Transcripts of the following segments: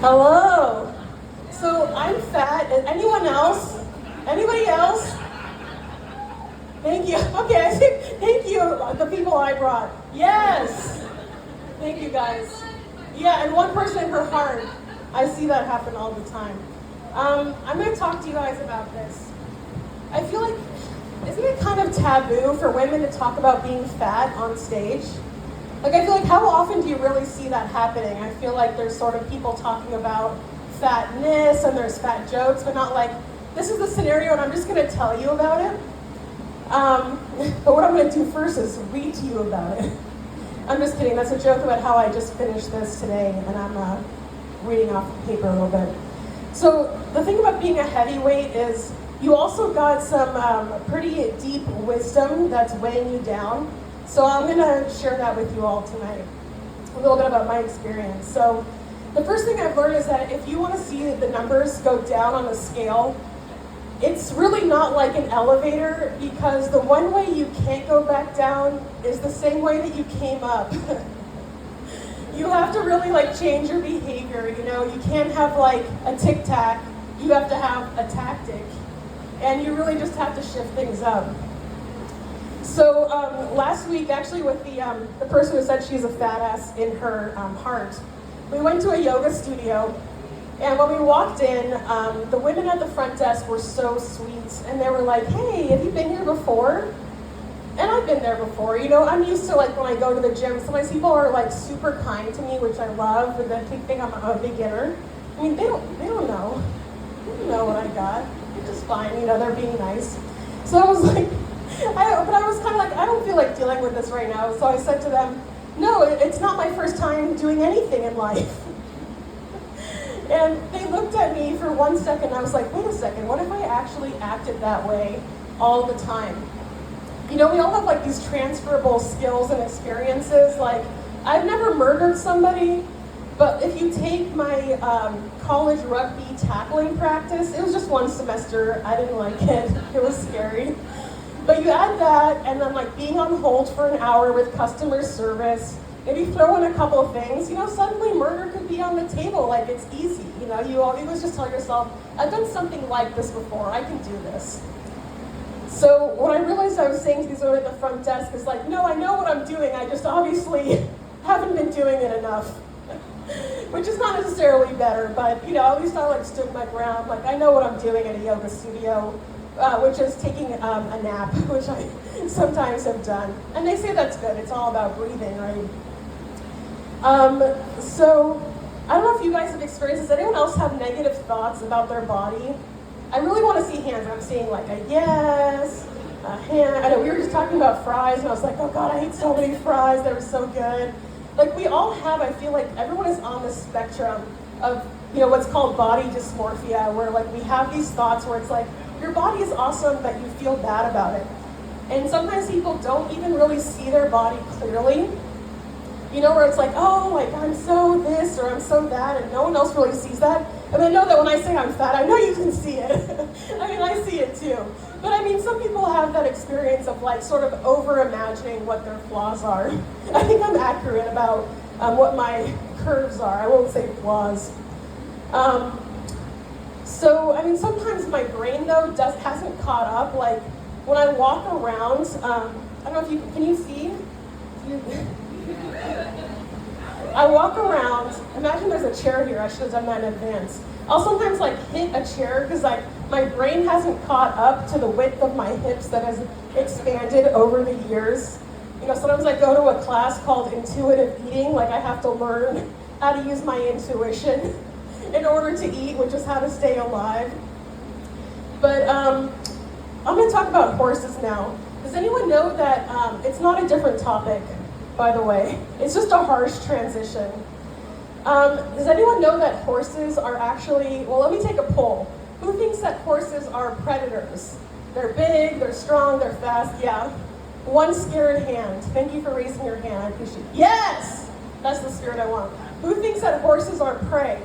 Hello. So I'm fat. Anyone else? Anybody else? Thank you. Okay, I think, thank you, the people I brought. Yes. Thank you, guys. Yeah, and one person in her heart. I see that happen all the time. I'm going to talk to you guys about this. I feel like, isn't it kind of taboo for women to talk about being fat on stage? Like, I feel like, how often do you really see that happening? I feel like there's sort of people talking about fatness and there's fat jokes, but not like, this is the scenario and I'm just going to tell you about it. But what I'm going to do first is read to you about it. I'm just kidding. That's a joke about how I just finished this today and I'm reading off the paper a little bit. So the thing about being a heavyweight is you also got some pretty deep wisdom that's weighing you down. So I'm going to share that with you all tonight, a little bit about my experience. So the first thing I've learned is that if you want to see the numbers go down on the scale, it's really not like an elevator, because the one way you can't go back down is the same way that you came up. You have to really like change your behavior, you know, you can't have like a tic-tac, you have to have a tactic, and you really just have to shift things up. So last week, actually with the person who said she's a fat ass in her heart, we went to a yoga studio, and when we walked in, the women at the front desk were so sweet, and they were like, hey, have you been here before? And I've been there before, you know, I'm used to like when I go to the gym, sometimes people are like super kind to me, which I love, and they think I'm a beginner. I mean, they don't know. They don't know what I got. It's just fine, you know, they're being nice. So I was like, but I was kind of like, I don't feel like dealing with this right now. So I said to them, no, it's not my first time doing anything in life. And they looked at me for 1 second. I was like, wait a second, what if I actually acted that way all the time? You know, we all have like these transferable skills and experiences. Like, I've never murdered somebody, but if you take my college rugby tackling practice, it was just 1 semester. I didn't like it. It was scary. But you add that, and then like being on hold for an hour with customer service, maybe throw in a couple of things, you know, suddenly murder could be on the table, like it's easy, you know, you always just tell yourself, I've done something like this before, I can do this. So when I realized I was saying to these women at the front desk, is like, no, I know what I'm doing, I just obviously haven't been doing it enough. Which is not necessarily better, but you know, at least I like stood my ground, like I know what I'm doing at a yoga studio. Which is taking a nap, which I sometimes have done. And they say that's good, it's all about breathing, right? So, I don't know if you guys have experienced this. Does anyone else have negative thoughts about their body? I really want to see hands. I'm seeing like a yes, a hand. I know we were just talking about fries, and I was like, oh God, I hate so many fries, they were so good. Like we all have, I feel like everyone is on the spectrum of, you know, what's called body dysmorphia, where like we have these thoughts where it's like, your body is awesome, but you feel bad about it. And sometimes people don't even really see their body clearly. You know, where it's like, oh, like I'm so this or I'm so that, and no one else really sees that. And I know that when I say I'm fat, I know you can see it. I mean, I see it too. But I mean, some people have that experience of like sort of over-imagining what their flaws are. I think I'm accurate about what my curves are. I won't say flaws. So, I mean, sometimes my brain, though, hasn't caught up. Like, when I walk around, I don't know if you, can you see? I walk around, imagine there's a chair here, I should have done that in advance. I'll sometimes, like, hit a chair because, like, my brain hasn't caught up to the width of my hips that has expanded over the years. You know, sometimes I go to a class called intuitive eating, like I have to learn how to use my intuition in order to eat, which is how to stay alive. But I'm going to talk about horses now. Does anyone know that it's not a different topic, by the way? It's just a harsh transition. Does anyone know that horses are actually, well, let me take a poll. Who thinks that horses are predators? They're big, they're strong, they're fast, yeah. One scared hand. Thank you for raising your hand, I appreciate it. Yes! That's the spirit I want. Who thinks that horses are prey?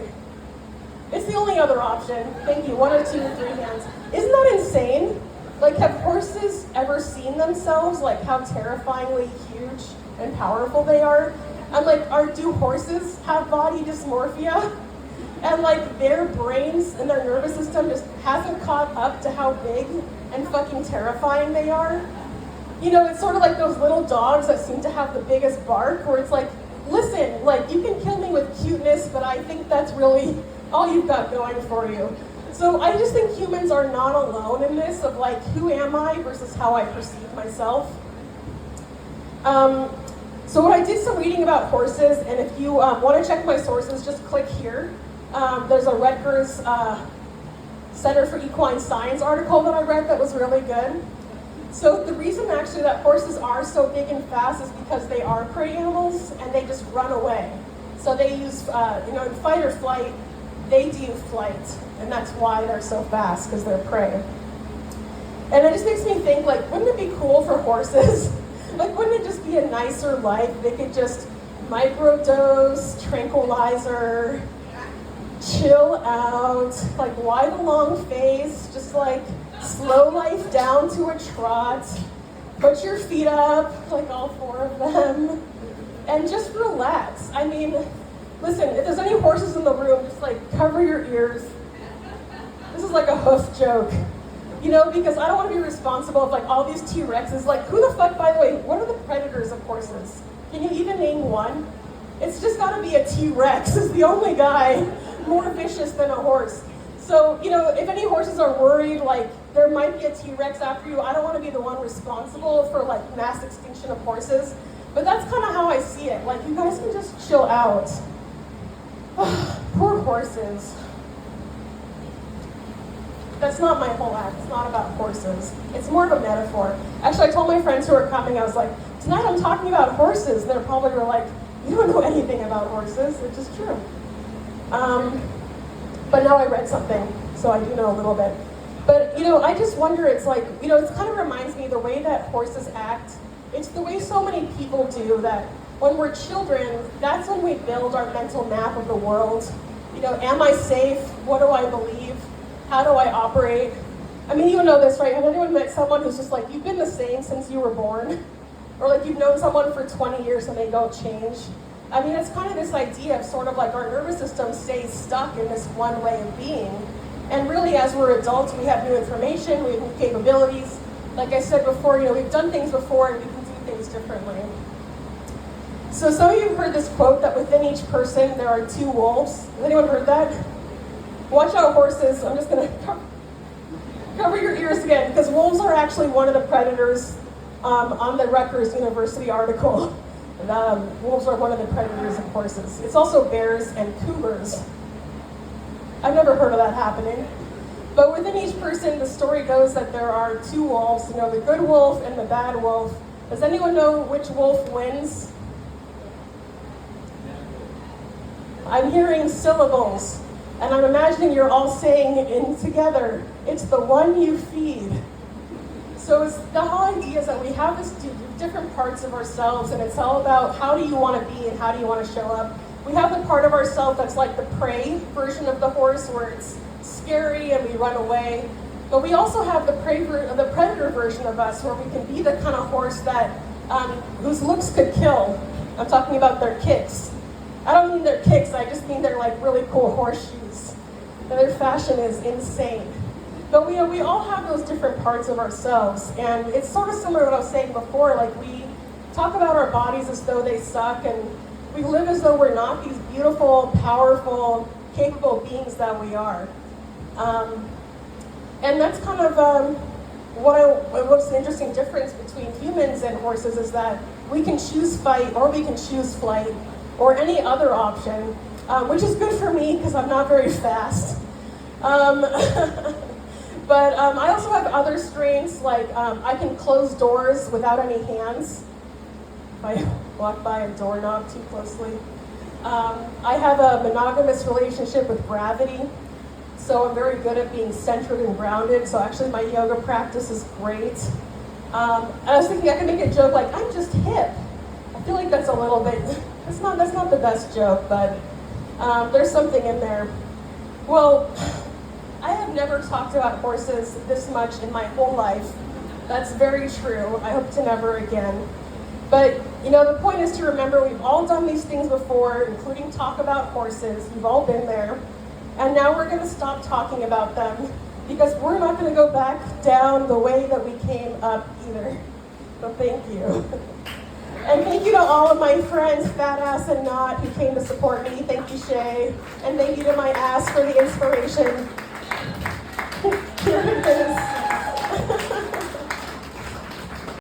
It's the only other option. Thank you. 1 or 2 or 3 hands. Isn't that insane? Like, have horses ever seen themselves, like how terrifyingly huge and powerful they are? I'm like, do horses have body dysmorphia? And like their brains and their nervous system just hasn't caught up to how big and fucking terrifying they are. You know, it's sort of like those little dogs that seem to have the biggest bark, where it's like, listen, like you can kill me with cuteness, but I think that's really all you've got going for you. So I just think humans are not alone in this of like, who am I versus how I perceive myself. So I did some reading about horses, and if you want to check my sources, just click here. There's a Rutgers Center for Equine Science article that I read that was really good. So the reason actually that horses are so big and fast is because they are prey animals and they just run away. So they use, in fight or flight, they do flight, and that's why they're so fast, because they're prey. And it just makes me think, like, wouldn't it be cool for horses? Like, wouldn't it just be a nicer life? They could just microdose, tranquilizer, chill out, like, why the long face? Just like slow life down to a trot, put your feet up, like all four of them, and just relax. I mean, listen, if there's any horses in the room, just like cover your ears. This is like a hoof joke, you know, because I don't want to be responsible of like all these T-Rexes. Like, who the fuck, by the way, what are the predators of horses? Can you even name one? It's just got to be a T-Rex. Is the only guy more vicious than a horse. So, you know, if any horses are worried, like, there might be a T-Rex after you, I don't want to be the one responsible for, like, mass extinction of horses. But that's kind of how I see it. Like, you guys can just chill out. Poor horses. That's not my whole act. It's not about horses. It's more of a metaphor. Actually, I told my friends who were coming, I was like, tonight I'm talking about horses. And they probably were like, you don't know anything about horses, which is true. But now I read something, so I do know a little bit. But, you know, I just wonder, it's like, you know, it kind of reminds me the way that horses act. It's the way so many people do that when we're children, that's when we build our mental map of the world. You know, am I safe? What do I believe? How do I operate? I mean, you know this, right? Have anyone met someone who's just like, you've been the same since you were born? Or like you've known someone for 20 years and they don't change? I mean, it's kind of this idea of sort of like our nervous system stays stuck in this one way of being. And really, as we're adults, we have new information, we have new capabilities. Like I said before, you know, we've done things before and we can do things differently. So some of you have heard this quote that within each person there are two wolves. Has anyone heard that? Watch out, horses. I'm just going to cover your ears again, because wolves are actually one of the predators on the Rutgers University article. Wolves are one of the predators of horses. It's also bears and cougars. I've never heard of that happening. But within each person, the story goes that there are two wolves, you know, the good wolf and the bad wolf. Does anyone know which wolf wins? I'm hearing syllables, and I'm imagining you're all saying it together. It's the one you feed. So it's, the whole idea is that we have this different parts of ourselves, and it's all about how do you want to be and how do you want to show up. We have the part of ourselves that's like the prey version of the horse, where it's scary and we run away. But we also have the predator version of us, where we can be the kind of horse that whose looks could kill. I'm talking about their kicks. I don't mean their kicks, I just mean their like really cool horseshoes. And their fashion is insane. But we all have those different parts of ourselves, and it's sort of similar to what I was saying before. Like, we talk about our bodies as though they suck, and we live as though we're not these beautiful, powerful, capable beings that we are. And that's kind of what's the interesting difference between humans and horses is that we can choose fight, or we can choose flight, or any other option, which is good for me because I'm not very fast. But I also have other strengths, like I can close doors without any hands if I walk by a doorknob too closely. I have a monogamous relationship with gravity, so I'm very good at being centered and grounded, so actually my yoga practice is great. And I was thinking I could make a joke like, I'm just hip. I feel like that's a little bit, that's not the best joke, but there's something in there. Well, I have never talked about horses this much in my whole life. That's very true. I hope to never again. But, you know, the point is to remember we've all done these things before, including talk about horses. You've all been there. And now we're going to stop talking about them because we're not going to go back down the way that we came up either. So thank you. And thank you to all of my friends, Fat Ass and Not, who came to support me. Thank you, Shay. And thank you to my ass for the inspiration.